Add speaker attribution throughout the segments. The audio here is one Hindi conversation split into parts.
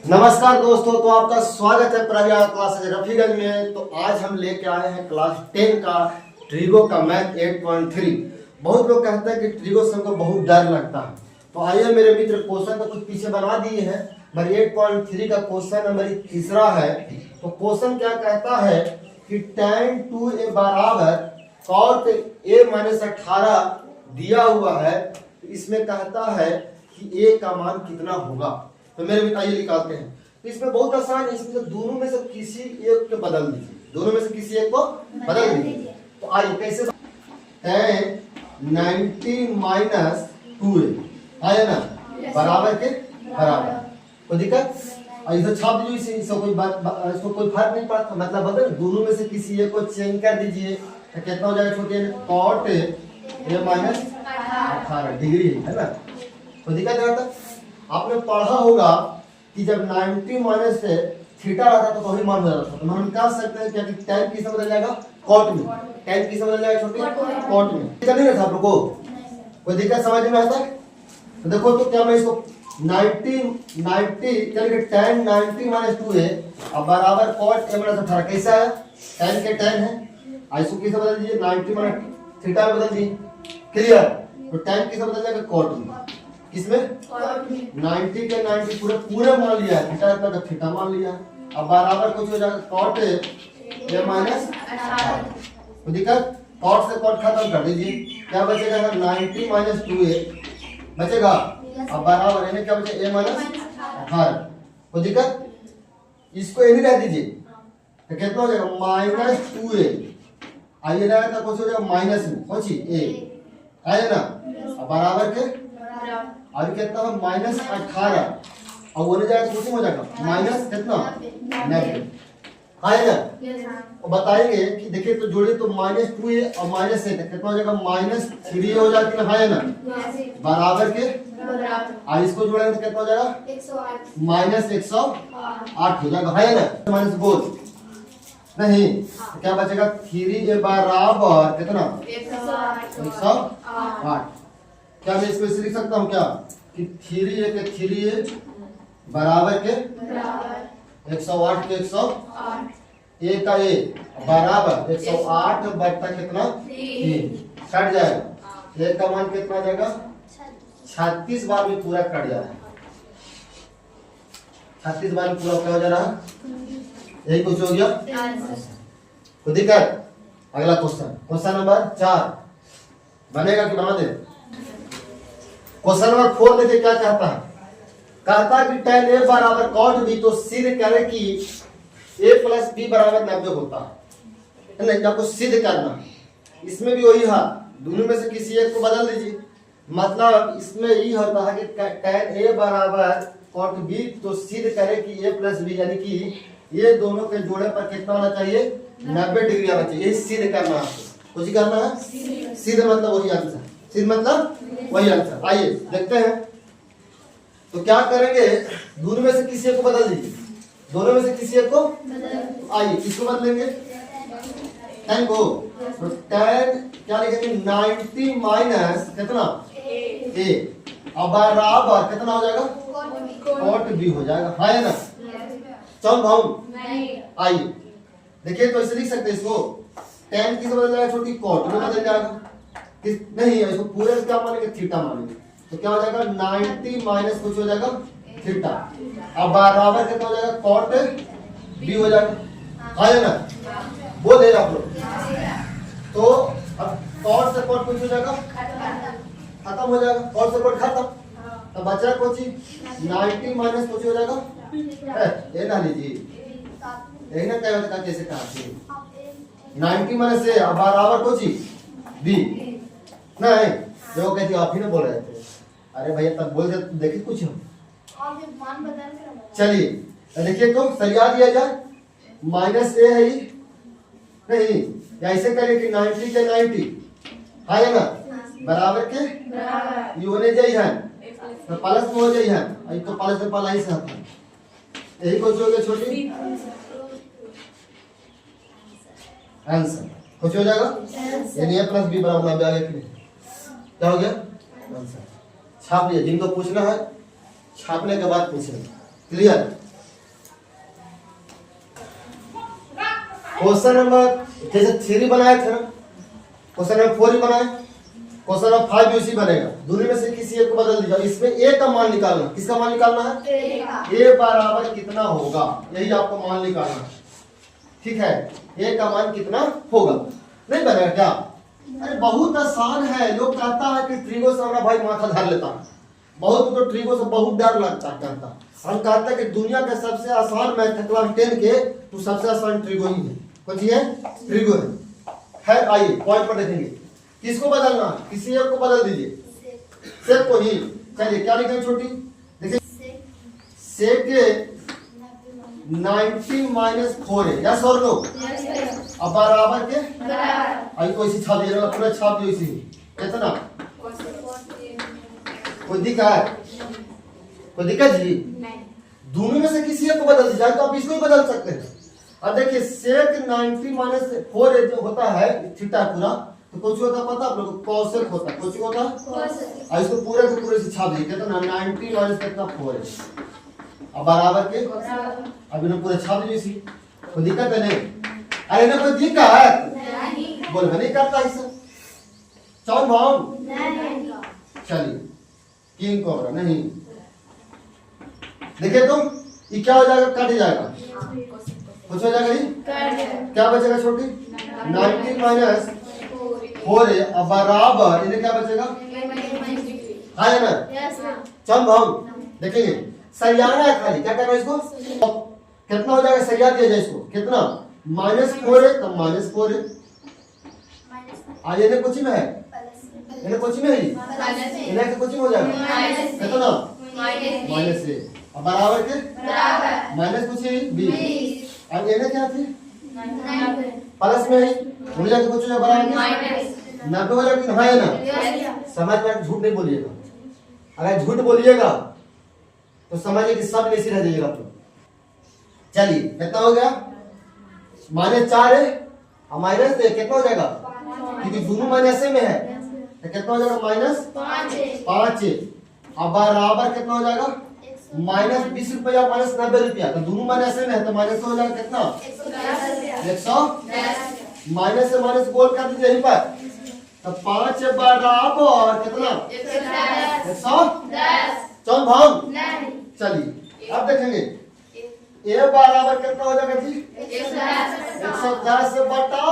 Speaker 1: नमस्कार दोस्तों, तो आपका स्वागत है प्रज्ञा क्लासेज रफीगंज में। तो आज हम लेके आए हैं क्लास 10 का ट्रिगो का मैथ 8.3। बहुत लोग कहते हैं कि ट्रिगो से हमको बहुत डर लगता है। तो आइए मेरे मित्र, क्वेश्चन तो कुछ पीछे बना दिए हैं। हमारी 8.3 का क्वेश्चन हमारी तीसरा है। तो क्वेश्चन क्या कहता है कि tan 2a बराबर cot a माइनस 18 दिया हुआ है। तो इसमें कहता है कि a का मान कितना होगा। तो मेरे मित्र आइए निकालते हैं। तो इसमें बहुत आसान है, इसमें से दोनों में से किसी एक को बदल दीजिए। दोनों में से किसी एक को बदल दीजिए। तो आइए कैसे, tan 90 माइनस 2a आया ना, बराबर के बराबर। कोई दिक्कत? इसे छाप दीजिए, इसको कोई फर्क नहीं पड़ता। मतलब बदल दोनों में से किसी एक को चेंज कर दीजिए तो कितना हो जाएगा छोटे, cot a माइनस 18 डिग्री है ना। कोई दिक्कत नहीं होता। आपने पढ़ा होगा कि जब 90 माइनस से थीटा आता तो वही मान हो जाता था। तो हम निकाल सकते हैं क्या कि tan किस में बदल जाएगा, cot में। tan किस में बदल जाएगा छोटे, cot में। नहीं रहता आप लोग को कोई दिक्कत समझ में आता है? तो देखो, तो क्या मैं इसको 90 क्या लिखे, tan 90 माइनस 2a अब बराबर cot a माइनस 18 कैसा है, tan के tan है। इसको किस में बदल दीजिए, 90 माइनस थीटा में बदल दीजिए। क्लियर? तो tan किस में बदल जाएगा, cot में। किसमें, 90 के 90 पूरे मान लिया है, थीटा का थीटा मान लिया है। अब बराबर कुछ हो जाएगा cot a माइनस 18। तो दिक्कत, cot से cot खत्म कर दीजिए, क्या बचेगा, 90 माइनस 2a बचेगा। अब बराबर है क्या बचेगा, a माइनस 18। तो दिक्कत, इसको a नहीं रह दीजिए तो कितना हो जाएगा, माइनस 2a। आइए रहेगा तो कुछ हो जाएगा माइनस में कुछ a आया ना। अब बराबर के और कितना है, माइनस 18 और वो जाएगा कुछ हो जाएगा माइनस कितना, 90 है ना। और बताएंगे कि देखिए तो जोड़े तो माइनस 2a और माइनस से कितना हो जाएगा, माइनस 3 हो जाती है ना, बराबर के। और इसको जोड़ेंगे तो कितना हो जाएगा, माइनस 108 हो जाएगा, है ना। माइनस बोल नहीं तो क्या बचेगा, 3a बराबर कितना, 108। क्या मैं इसको इसे लिख सकता हूँ क्या कि 3a के 3a बराबर के 108 के 108 a का a बराबर 108 बटा कितना 3 कट जाएगा। a का मान कितना जाएगा, 36 बार में पूरा कट जा रहा है। 36 बार में पूरा क्या हो जा रहा है, यही कुछ हो गया। कोई दिक्कत? अगला क्वेश्चन नंबर 4 बनेगा कि बना दे। क्वेश्चन नंबर 4 देखिए क्या कहता है। कहता है कि tan a बराबर cot b, तो सिद्ध करें कि a प्लस b बराबर 90 होता है। नहीं, आपको सिद्ध करना। इसमें भी वही है, दोनों में से किसी एक को बदल दीजिए। मतलब इसमें ये होता है कि tan a बराबर cot b, तो सिद्ध करें कि a प्लस b यानी कि ये दोनों के जोड़े पर कितना होना चाहिए, 90 डिग्री आना चाहिए। ये सिद्ध करना है, कुछ करना है। सिद्ध मतलब वही आंसर, सिद्ध मतलब वही आंसर। आइए देखते हैं। तो क्या करेंगे, दोनों में से किसी एक को बदल दीजिए। दोनों में से किसी एक को, आइए इसको बदलेंगे tan को। तो tan क्या लिखेंगे, 90 माइनस कितना a अब बराबर कितना हो जाएगा, cot b हो जाएगा, है ना। चल भाऊ आइए देखिए, तो इसे लिख सकते हैं। इसको tan किस बदल जाएगा, छोटी cot में बदल जाएगा। नहीं, इसको पूरे क्या मानेंगे, थीटा मानेंगे। तो क्या हो जाएगा, 90 माइनस कुछ हो जाएगा थीटा अब बराबर कितना हो जाएगा, cot b हो जाएगा, है ना। बोल दे आप लोग। तो अब cot से cot कुछ हो जाएगा, खत्म हो जाएगा। cot से cot खत्म, अब बचा कुछ 90 माइनस कुछ हो जाएगा, ये ना लीजिए, यही ना क्या होता है, कैसे कहा 90 माइनस से अब बराबर कुछ b नहीं, जो कहती आप ही ना बोल रहे थे। अरे भैया तब बोल दे, देखिए कुछ चलिए देखिए, तो सरिया दिया जाए। माइनस a है ये, नहीं या ऐसे करें कि 90 के 90 है ना, बराबर के ये होने जाइए है तो प्लस में हो जाइए है, तो प्लस से प्लस से आता है, यही कुछ हो गया छोटी आंसर कुछ हो जाएगा, यानी a प्लस b बराबर 90 आ गया। क्या हो गया आंसर। छाप लिया, जिनको पूछना है छापने के बाद पूछेंगे। क्लियर? क्वेश्चन नंबर जैसे 3 बनाए थे ना, क्वेश्चन नंबर 4 ही बनाए, क्वेश्चन नंबर 5 भी उसी बनेगा। दोनों में से किसी एक को बदल दीजिए। इसमें ए का मान निकालना, किसका मान निकालना है? ए बराबर कितना होगा, यही आपको मान निकालना है। ठीक है, ए का मान कितना होगा, नहीं बनेगा क्या? अरे बहुत आसान है। लोग कहता है कि ट्रिगो से हमारा भाई माथा धर लेता है, बहुत तो ट्रिगो से बहुत डर लगता है। कहता हम कहते हैं कि दुनिया के सबसे आसान मैथ है क्लास 10 के, तो सबसे आसान ट्रिगो ही है। कुछ है ट्रिगो है। आइए पॉइंट पर देखेंगे, किसको बदलना है? किसी एक को बदल दीजिए, सेक को ही। चलिए क्या लिखेंगे छोटी, देखिए सेक 90 - 4 है, यस और नो? अब बराबर के आई को इसी छाप दीजिएगा, पूरा छाप दियो इसी। कितना कोई दिक्कत, कोई दिक्कत जी? दोनों में से किसी एक को बदल दीजिए, तो आप इसको ही बदल सकते हैं। अब देखिए सेक 90 - 4 जो होता है थीटा पूरा, तो कुछ होता पता आप लोग, कॉसेक होता है। कुछ होता है, इसको पूरे के पूरे से छाप दीजिए। कितना 90 - कितना 4 है, अब बराबर के अब इन्हें पूरे छाप दीजिए इसी। कोई दिक्कत है नहीं? अरे ना कोई दिक्कत बोल नहीं करता इसे चौन भाव। चलिए किंग कोबरा नहीं, देखिए तुम ये क्या हो जाएगा, कट जाएगा, कुछ हो जाएगा नहीं, क्या बचेगा छोटी 90 - 4 है, अब बराबर इन्हें क्या बचेगा, है ना? चौन भाव देखेंगे, सरियाना है खाली, क्या करना है इसको, कितना हो जाएगा सरिया दिया जाए इसको, कितना -4 है, तब -4 है। आज इन्हें कुछ में है, इन्हें कुछ में है, इन्हें कुछ में हो जाएगा कितना माइनस है, अब बराबर के माइनस कुछ है 20। अब इन्हें क्या थी प्लस में है, हो जाएगा कुछ हो बराबर 90 हो जाएगा। हाँ है ना? समझ में, झूठ नहीं बोलिएगा, अगर झूठ बोलिएगा तो समझिए कि सब ऐसे रह जाइएगा। तो चलिए कितना हो गया, -4 है और माइनस कितना हो जाएगा, क्योंकि दोनों माइनस में है, तो कितना हो जाएगा -5 है। अब बराबर कितना हो जाएगा, -20 रुपया -90 रुपया, तो दोनों माइनस में है, तो माइनस हो जाएगा कितना 110। माइनस से माइनस गोल कर दीजिए यहीं पर, तो 5 बराबर कितना 110 चौन भाव। चलिए अब देखेंगे ए बराबर कितना हो जाएगा जी 110 बटा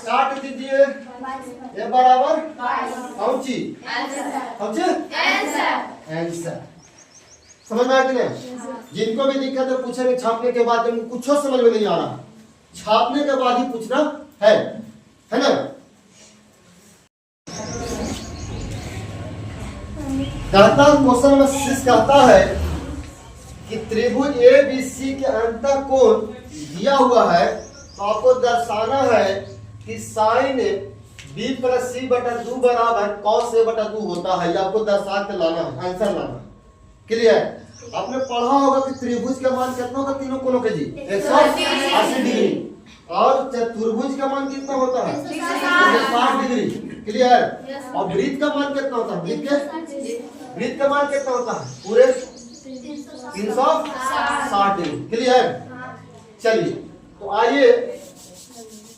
Speaker 1: काट दीजिए, ए बराबर कौन सी आंसर। समझ में आ गया? जिनको भी दिक्कत है पूछेंगे छापने के बाद, जिनको कुछ समझ में नहीं आ रहा छापने के बाद ही पूछना है ना? कहता क्वेश्चन नंबर 6 कहता है कि त्रिभुज ABC के अंतः कोण दिया हुआ है, तो आपको दर्शाना है कि साइन B + C बटा 2 बराबर cos A बटा 2 होता है। ये आपको दर्शा के लाना है, आंसर लाना है। क्लियर? आपने पढ़ा होगा कि त्रिभुज का मान कितना होगा, तीनों कोणों के जी 180 डिग्री, और चतुर्भुज का मान कितना होता है 60 डिग्री। क्लियर? और वृत्त का मान कितना होता है, वृत्त का मान कितना होता है पूरे 360 डिग्री। क्लियर? चलिए तो आइए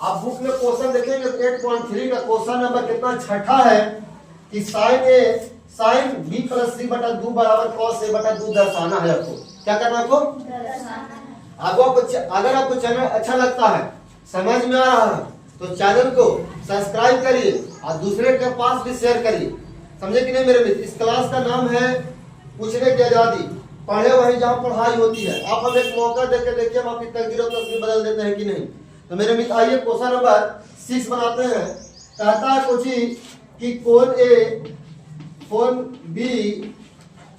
Speaker 1: आप बुक में क्वेश्चन देखेंगे, 8.3 का क्वेश्चन नंबर कितना छठा है कि साइन B + C बटा 2 बराबर cos A बटा 2 दर्शाना है। आपको क्या करना है, आपको अगर आपको चैनल अच्छा लगता है, समझ में आ रहा है, तो चैनल को सब्सक्राइब करिए और दूसरे के पास भी शेयर करिए। समझे कि नहीं मेरे मित्र? इस क्लास का नाम है पूछने की आजादी, पढ़े वही जहाँ पढ़ाई होती है। आप हमें एक मौका देकर देखिए, हम आपकी तकदीर और तस्वीर बदल देते हैं कि नहीं। तो मेरे मित्र आइए क्वेश्चन नंबर 6 बनाते हैं। कहता है कुछ कि कोण A, कोण B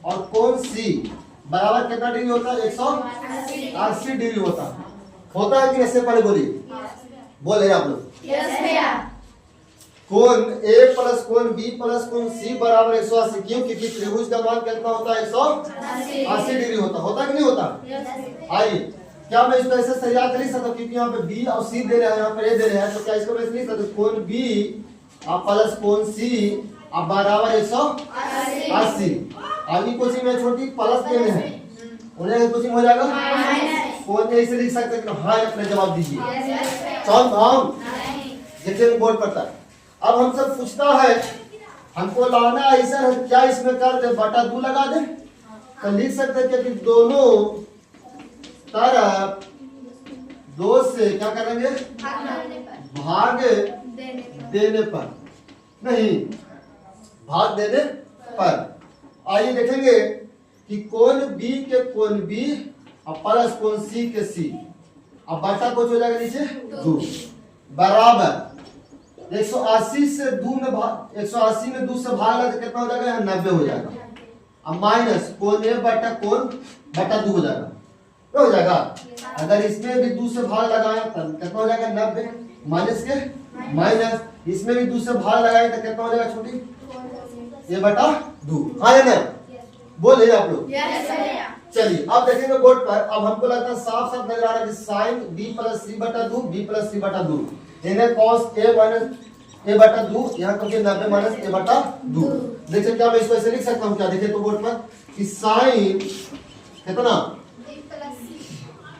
Speaker 1: और कोण C बराबर कितना डिग्री होता है, 180 डिग्री होता है कि इससे पहले बोलिए, बोले आप लोग। कोण A + कोण B + कोण C बराबर 180, क्यों? क्योंकि त्रिभुज का मान कितना होता है 180 डिग्री होता कि नहीं होता? आइए क्या मैं इसको ऐसे सरिया कर नहीं सकता, क्योंकि यहाँ पे B और C दे रहे हैं, यहाँ पे A दे रहे हैं, तो क्या इसको मैं नहीं सकता कोण B + कोण C अब बराबर 180। आगे कोचिंग में छोटी प्लस देने हैं, उन्हें कोचिंग हो जाएगा कौन ऐसे लिख सकते हैं कि हाँ अपने जवाब दीजिए। कौन देखिए बोर्ड पर था। अब हमसे पूछता है हमको लाना ऐसा है क्या इसमें कर दे बटा 2 लगा दे, तो लिख सकते हैं कि दोनों तरफ 2 से क्या करेंगे भाग देने पर, नहीं भाग देने पर। आइए देखेंगे कि कोण बी के कोण बी और प्लस कोण सी के सी, अब बटा कुछ हो जाएगा नीचे 2 बराबर 180 से 2 में भाग 180 में 2 से भाग लगा तो कितना हो जाएगा यहाँ 90 हो जाएगा। अब माइनस कोण ए बटा कोण बटा 2 हो जाएगा, क्या हो जाएगा। अगर इसमें भी 2 से भाग लगाया तब कितना हो जाएगा 90 माइनस के माइनस, इसमें भी 2 से भाग लगाए तो कितना हो जाएगा छोटी ये बटा 2। हाँ या ना बोले आप लोग। चलिए अब देखेंगे बोर्ड पर। अब हमको लगता है साफ साफ नजर आ रहा है कि साइन b प्लस सी बटा 2 b प्लस सी बटा 2 इन्हें कॉस a माइनस a बटा 2 यहाँ क्योंकि 90 माइनस a बटा 2। देखिए क्या मैं इसको ऐसे लिख सकता हूँ क्या, देखिए तो बोर्ड पर कि साइन कितना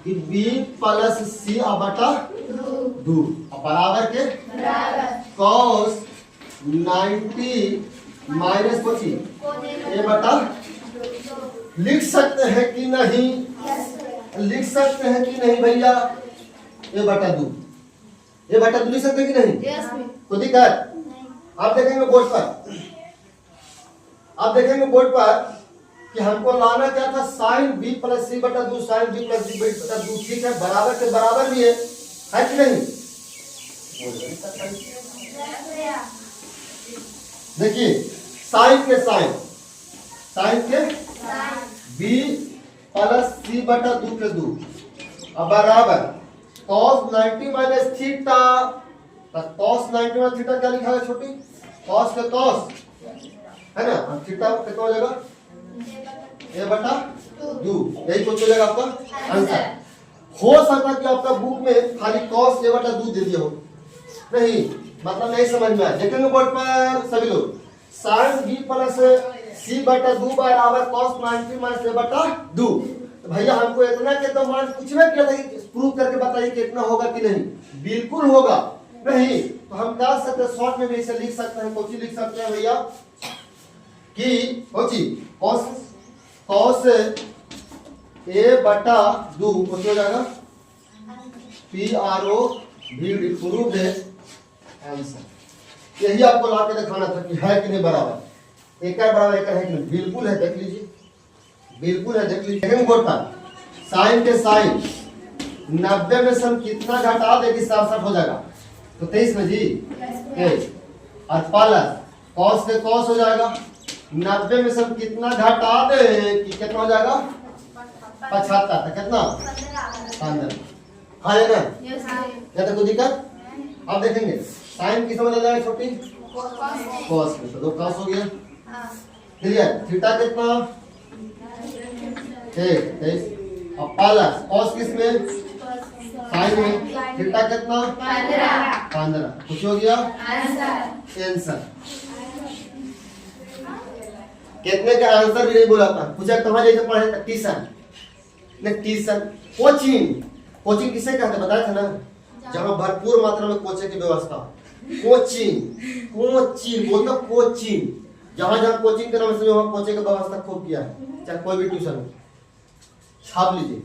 Speaker 1: कि b प्लस सी बटा 2 बराबर के कॉस 90 माइनस कोची a बटा लिख सकते हैं कि नहीं, लिख सकते हैं कि नहीं भैया a बटा 2 लिख सकते हैं कि नहीं तो दिक्कत। आप देखेंगे बोर्ड पर, आप देखेंगे बोर्ड पर कि हमको लाना क्या था साइन b प्लस सी बटा 2 साइन b प्लस सी बटा 2 ठीक है बराबर के बराबर भी है कि नहीं। देखिए साइन के b प्लस सी बटा 2 के 2 अब बराबर cos 90 minus theta, cos 90 minus theta क्या लिखा है छोटी cos के cos है ना, अब थीटा कितना हो जाएगा a बटा 2, यही कुछ हो जाएगा आपका आंसर। हो सकता कि आपका बुक में खाली cos a बटा 2 दे दिया हो, नहीं मतलब नहीं समझ में आया। देखेंगे बोर्ड पर सभी लोग साइन b प्लस सी बटा 2 बराबर cos 90 माइनस a बटा 2। तो भैया हमको इतना के तो मान कुछ में किया था कि प्रूव करके बताइए कितना होगा कि नहीं, बिल्कुल होगा नहीं तो हम कर सकते हैं शॉर्ट में भी इसे लिख सकते हैं। कोची लिख सकते हैं भैया कि कोची cos a बटा 2 कुछ हो जाएगा PRO भी प्रूव है आंसर। यही आपको ला के दिखाना था कि है कि नहीं बराबर, एक बराबर एक है कि नहीं, बिल्कुल है देख लीजिए, बिल्कुल है देख लीजिए। सेकंड बोर्ड पर साइन के साइन 90 में से हम कितना घटा दे कि 60 हो जाएगा तो 23 में जी 23 और प्लस cos के cos हो जाएगा 90 में से हम कितना घटा दे कि कितना हो जाएगा 75 तो कितना 15। हाँ है ना क्या तो कोई दिक्कत। अब देखेंगे साइन किस में जाएगा छोटी cos में, तो cos हो गया क्लियर। थीटा कितना 23 और प्लस cos किस में साइन में, थीटा कितना 15 कुछ हो गया आंसर। कितने का आंसर भी नहीं बोला था, पूछा कहाँ जैसे पढ़े ट्यूशन ने ट्यूशन कोचिंग किसे कहते बताया था ना, जहाँ भरपूर मात्रा में कोचिंग की व्यवस्था। कोचिंग बोलता कोचिंग, जहाँ जहाँ कोचिंग के नाम से वहाँ कोचिंग की व्यवस्था खूब किया है, चाहे कोई भी ट्यूशन हो। छाप लीजिए।